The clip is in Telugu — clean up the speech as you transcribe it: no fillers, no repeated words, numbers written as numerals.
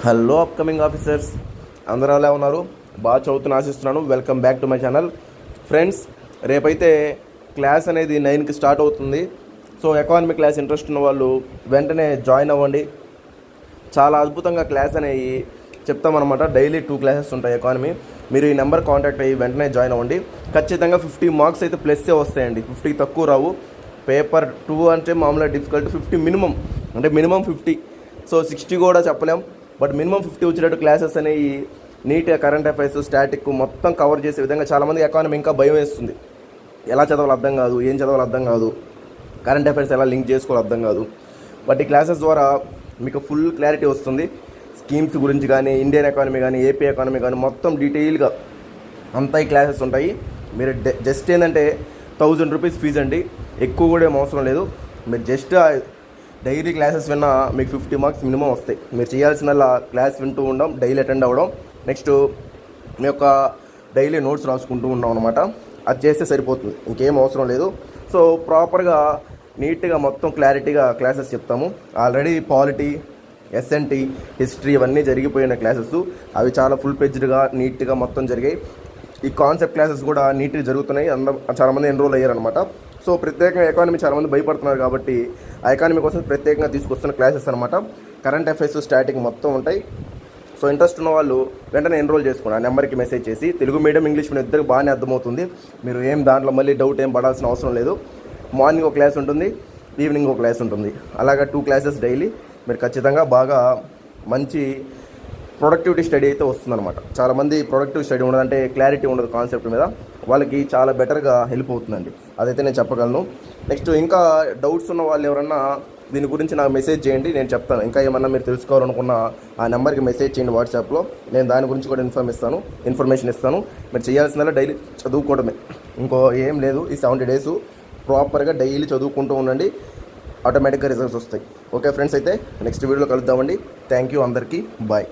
హలో అప్కమింగ్ ఆఫీసర్స్, అందరూ ఎలా ఉన్నారు? బాగా చదువుతున్న ఆశిస్తున్నాను. Welcome back to my channel. Friends, రేపైతే క్లాస్ అనేది 9కి స్టార్ట్ అవుతుంది. సో ఎకానమీ క్లాస్ ఇంట్రెస్ట్ ఉన్న వాళ్ళు వెంటనే జాయిన్ అవ్వండి. చాలా అద్భుతంగా క్లాస్ అనేవి చెప్తామన్నమాట. డైలీ 2 క్లాసెస్ ఉంటాయి ఎకానమీ. మీరు ఈ నెంబర్ కాంటాక్ట్ అయ్యి వెంటనే జాయిన్ అవ్వండి. ఖచ్చితంగా 50 మార్క్స్ అయితే ప్లస్సే వస్తాయండి. 50 తక్కువ రావు. పేపర్ 2 అంటే మామూలుగా డిఫికల్ట్. 50 మినిమం, అంటే మినిమం 50. సో 60 కూడా చెప్పలేం, బట్ మినిమం 50 వచ్చేటట్టు క్లాసెస్ అనేవి నీట్గా కరెంట్ అఫైర్స్, స్టాటిక్ మొత్తం కవర్ చేసే విధంగా. చాలామంది ఎకానమీ ఇంకా భయం వేస్తుంది. ఎలా చదవాలో అర్థం కాదు, ఏం చదవాలో అర్థం కాదు, కరెంట్ అఫైర్స్ ఎలా లింక్ చేసుకోవాలో అర్థం కాదు. బట్ ఈ క్లాసెస్ ద్వారా మీకు ఫుల్ క్లారిటీ వస్తుంది. స్కీమ్స్ గురించి కానీ, ఇండియన్ ఎకానమీ కానీ, ఏపీ ఎకానమీ కానీ మొత్తం డీటెయిల్గా అంతా ఈ క్లాసెస్ ఉంటాయి. మీరు జస్ట్ ఏంటంటే 1000 రూపీస్ ఫీజు అండి. ఎక్కువ కూడా ఏం అవసరం లేదు. మీరు జస్ట్ డైలీ క్లాసెస్ విన్నా మీకు 50 మార్క్స్ మినిమం వస్తాయి. మీరు చేయాల్సిన క్లాస్ వింటూ ఉండడం, డైలీ అటెండ్ అవ్వడం, నెక్స్ట్ మీ యొక్క డైలీ నోట్స్ రాసుకుంటూ ఉన్నాం అనమాట. అది చేస్తే సరిపోతుంది, ఇంకేం అవసరం లేదు. సో ప్రాపర్గా నీట్గా మొత్తం క్లారిటీగా క్లాసెస్ చెప్తాము. ఆల్రెడీ పాలిటీ, ఎస్ఎన్టీ, హిస్టరీ ఇవన్నీ జరిగిపోయిన క్లాసెస్. అవి చాలా ఫుల్ పేజ్డ్గా నీట్గా మొత్తం జరిగాయి. ఈ కాన్సెప్ట్ క్లాసెస్ కూడా నీట్గా జరుగుతున్నాయి. చాలామంది ఎన్రోల్ అయ్యారనమాట. సో ప్రత్యేకంగా ఎకానమీ చాలామంది భయపడుతున్నారు కాబట్టి ఆ ఎకానమీ కోసం ప్రత్యేకంగా తీసుకొస్తున్న క్లాసెస్ అనమాట. కరెంట్ అఫైర్స్, స్టాటిక్ మొత్తం ఉంటాయి. సో ఇంట్రెస్ట్ ఉన్న వాళ్ళు వెంటనే ఎన్రోల్ చేసుకోండి. ఆ నెంబర్కి మెసేజ్ చేసి. తెలుగు మీడియం, ఇంగ్లీష్ మీడియం ఇద్దరికి బాగానే అర్థమవుతుంది. మీరు ఏం దాంట్లో మళ్ళీ డౌట్ ఏం పడాల్సిన అవసరం లేదు. మార్నింగ్ ఒక క్లాస్ ఉంటుంది, ఈవినింగ్ ఒక క్లాస్ ఉంటుంది. అలాగా 2 క్లాసెస్ డైలీ. మీరు ఖచ్చితంగా బాగా మంచి ప్రొడక్టివిటీ స్టడీ అయితే వస్తుందన్నమాట. చాలామంది ప్రొడక్టివ్ స్టడీ ఉండదు, అంటే క్లారిటీ ఉండదు కాన్సెప్ట్ మీద. వాళ్ళకి చాలా బెటర్గా హెల్ప్ అవుతుందండి, అదైతే నేను చెప్పగలను. నెక్స్ట్ ఇంకా డౌట్స్ ఉన్న వాళ్ళు ఎవరన్నా దీని గురించి నాకు మెసేజ్ చేయండి, నేను చెప్తాను. ఇంకా ఏమన్నా మీరు తెలుసుకోవాలనుకున్న ఆ నెంబర్కి మెసేజ్ చేయండి వాట్సాప్లో. నేను దాని గురించి కూడా ఇన్ఫర్మేషన్ ఇస్తాను. మీరు చేయాల్సిందల్లా డైలీ చదువుకోవడమే, ఇంకో ఏం లేదు. ఈ 70 డేస్ ప్రాపర్గా డైలీ చదువుకుంటూ ఉండండి, ఆటోమేటిక్గా రిజల్ట్స్ వస్తాయి. ఓకే ఫ్రెండ్స్, అయితే నెక్స్ట్ వీడియోలో కలుద్దామండి. థ్యాంక్ యూ అందరికీ. బాయ్.